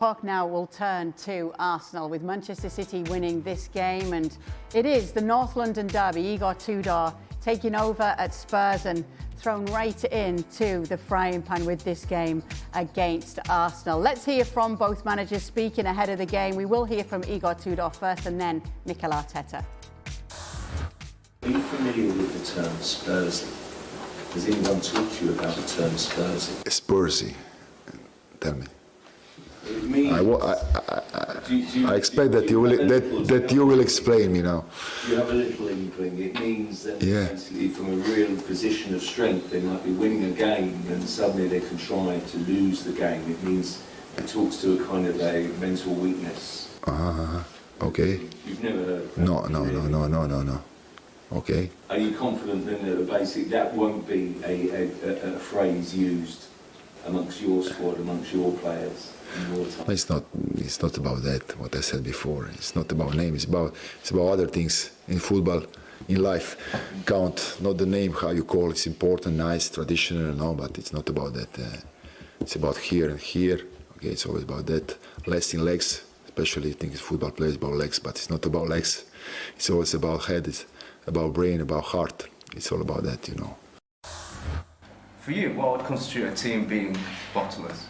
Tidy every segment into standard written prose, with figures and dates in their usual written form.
Puck now will turn to Arsenal with Manchester City winning this game, and it is the North London derby. Igor Tudor taking over at Spurs and thrown right into the frying pan with this game against Arsenal. Let's hear from both managers speaking ahead of the game. We will hear from Igor Tudor first and then Nicol Arteta. Are you familiar with the term Spursy? Has anyone talked to you about the term Spursy? Spursy? Tell me. It means, I expect that you will explain me now. You have a little inkling. It means that basically from a real position of strength, they might be winning a game and suddenly they contrive to lose the game. It means it talks to a kind of a mental weakness. Okay. You've never heard of that? No. Okay. Are you confident then that that won't be a phrase used amongst your squad, amongst your players? It's not about that, what I said before. It's not about name, it's about other things in football, in life. Count, not the name, how you call it's important, nice, traditional, no, but it's not about that. It's about here and here. Okay, it's always about that. Less in legs, especially I think football plays about legs, but it's not about legs. It's always about head, it's about brain, about heart. It's all about that, you know. For you, what would constitute a team being bottomless?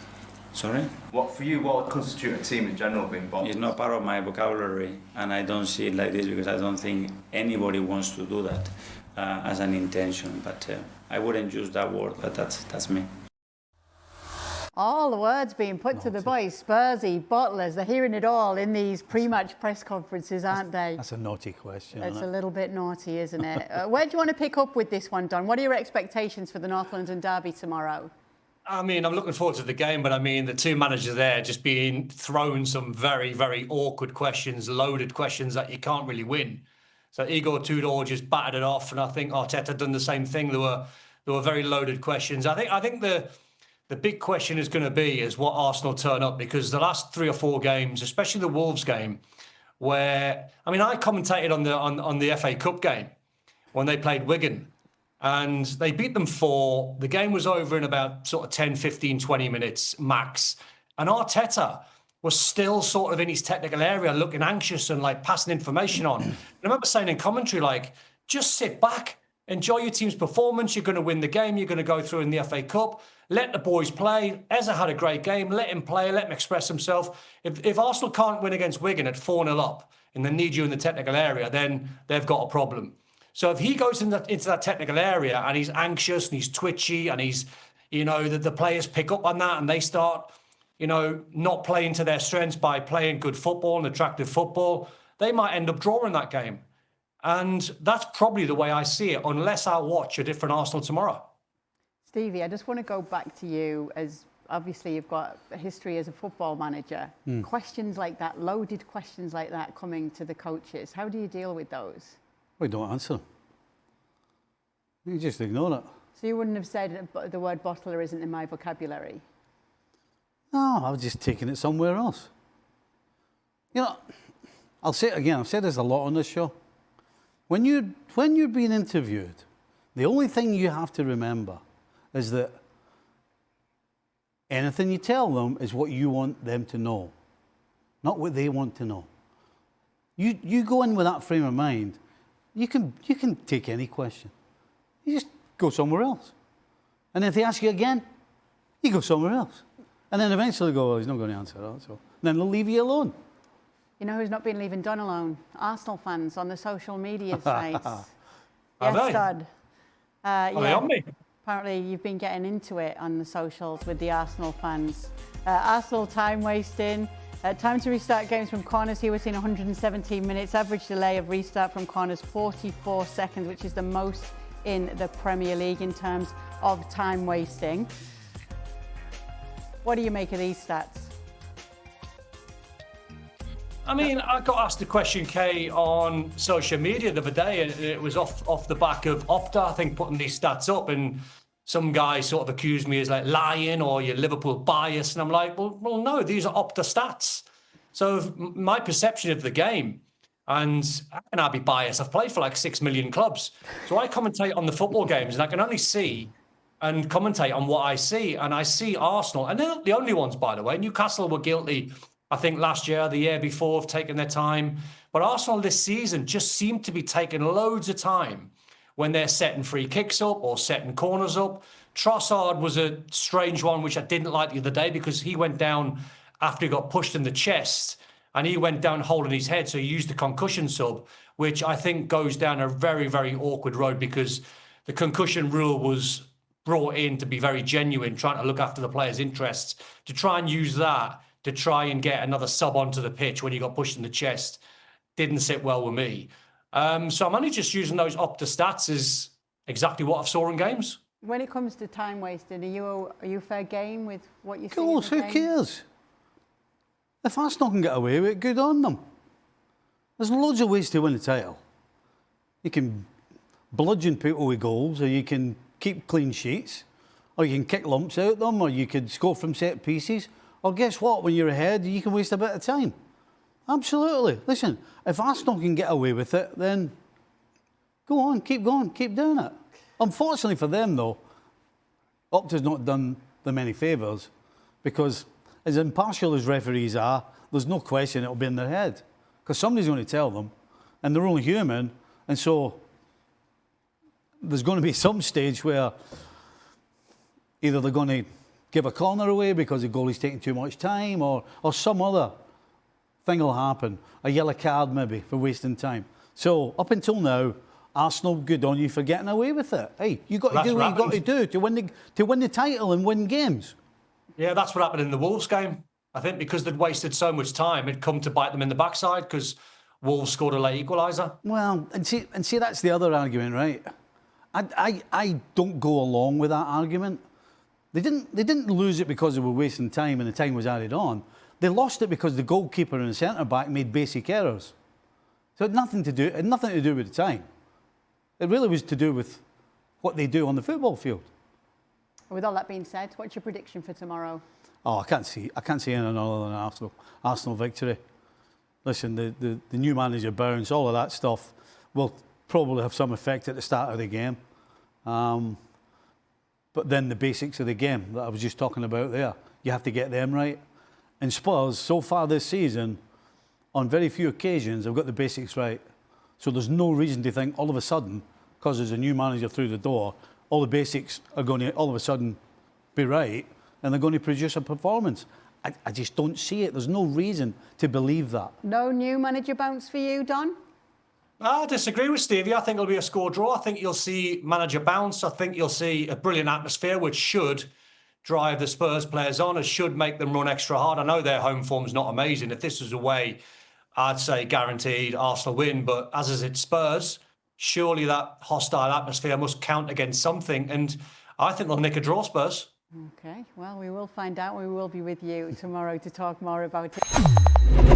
Sorry? What would constitute a team in general being bottomless? It's not part of my vocabulary, and I don't see it like this because I don't think anybody wants to do that as an intention. But I wouldn't use that word, but that's me. All the words being put to the boys, Spursy, bottlers, they're hearing it all in these pre-match press conferences, aren't they? That's a naughty question. It's a little bit naughty, isn't it? Where do you want to pick up with this one, Don? What are your expectations for the North London derby tomorrow? I mean, I'm looking forward to the game, but I mean, the two managers there just being thrown some very, very awkward questions, loaded questions that you can't really win. So Igor Tudor just battered it off, and I think Arteta done the same thing. There were very loaded questions. I think the big question is going to be is what Arsenal turn up, because the last 3 or 4 games, especially the Wolves game, where I mean, I commentated on the FA Cup game when they played Wigan. And they beat them 4. The game was over in about sort of 10, 15, 20 minutes max. And Arteta was still sort of in his technical area looking anxious and like passing information on. And I remember saying in commentary, like, just sit back, enjoy your team's performance. You're going to win the game. You're going to go through in the FA Cup. Let the boys play. Eze had a great game. Let him play. Let him express himself. If Arsenal can't win against Wigan at 4-0 up and they need you in the technical area, then they've got a problem. So if he goes into that technical area and he's anxious and he's twitchy and he's, you know, the players pick up on that and they start, you know, not playing to their strengths by playing good football and attractive football, they might end up drawing that game. And that's probably the way I see it, unless I watch a different Arsenal tomorrow. Stevie, I just want to go back to you, as obviously you've got a history as a football manager. Questions like that, loaded questions like that coming to the coaches, how do you deal with those? We don't answer. You just ignore it. So you wouldn't have said the word bottler isn't in my vocabulary? No, I was just taking it somewhere else. You know, I'll say it again. I've said this a lot on this show. When you're being interviewed, the only thing you have to remember is that anything you tell them is what you want them to know, not what they want to know. You go in with that frame of mind. You can take any question. You just go somewhere else. And if they ask you again, you go somewhere else. And then eventually go, well, he's not going to answer that. So then they'll leave you alone. You know who's not been leaving Don alone? Arsenal fans on the social media sites. Yes, Dad. Are they on me? Apparently you've been getting into it on the socials with the Arsenal fans. Arsenal time wasting. Time to restart games from corners here. We're seeing 117 minutes. Average delay of restart from corners, 44 seconds, which is the most in the Premier League in terms of time wasting. What do you make of these stats? I mean, I got asked the question, Kay, on social media the other day, and it was off the back of Opta, I think, putting these stats up, and some guy sort of accused me as like lying or you're Liverpool biased. And I'm like, well, no, these are Opta stats. So my perception of the game, and how can I be biased? I've played for like 6 million clubs. So I commentate on the football games and I can only see and commentate on what I see. And I see Arsenal, and they're not the only ones, by the way. Newcastle were guilty, I think, last year, the year before, of taking their time. But Arsenal this season just seem to be taking loads of time when they're setting free kicks up or setting corners up. Trossard was a strange one, which I didn't like the other day, because he went down after he got pushed in the chest, and he went down holding his head, so he used the concussion sub, which I think goes down a very, very awkward road, because the concussion rule was brought in to be very genuine, trying to look after the players' interests. To try and use that to try and get another sub onto the pitch when he got pushed in the chest didn't sit well with me. So I'm only just using those Opta stats as exactly what I've saw in games. When it comes to time wasted, are you fair game with what you see? Of course, who cares? If Arsenal can get away with it, good on them. There's loads of ways to win the title. You can bludgeon people with goals, or you can keep clean sheets, or you can kick lumps out of them, or you could score from set pieces. Or guess what? When you're ahead, you can waste a bit of time. Absolutely. Listen, if Arsenal can get away with it, then go on, keep going, keep doing it. Unfortunately for them, though, Opta's not done them any favours, because as impartial as referees are, there's no question it'll be in their head, because somebody's going to tell them, and they're only human, and so there's going to be some stage where either they're going to give a corner away because the goalie's taking too much time, or some other thing will happen. A yellow card maybe for wasting time. So up until now, Arsenal, good on you for getting away with it. Hey, you got to do what you got to do to win the title and win games. Yeah, that's what happened in the Wolves game. I think because they'd wasted so much time, it'd come to bite them in the backside, because Wolves scored a late equaliser. Well, and see that's the other argument, right? I don't go along with that argument. They didn't lose it because they were wasting time and the time was added on. They lost it because the goalkeeper and the centre-back made basic errors. So it had nothing to do with the time. It really was to do with what they do on the football field. With all that being said, what's your prediction for tomorrow? Oh, I can't see anything other than Arsenal victory. Listen, the new manager bounce, all of that stuff will probably have some effect at the start of the game. But then the basics of the game that I was just talking about there, you have to get them right. And Spurs, so far this season, on very few occasions, have got the basics right. So there's no reason to think all of a sudden, because there's a new manager through the door, all the basics are going to all of a sudden be right and they're going to produce a performance. I just don't see it. There's no reason to believe that. No new manager bounce for you, Don? I disagree with Stevie. I think it'll be a score draw. I think you'll see manager bounce. I think you'll see a brilliant atmosphere, which should drive the Spurs players on. It should make them run extra hard. I know their home form's not amazing. If this was away, I'd say guaranteed Arsenal win. But as is it Spurs, surely that hostile atmosphere must count against something. And I think they'll nick a draw, Spurs. Okay, well, we will find out. We will be with you tomorrow to talk more about it.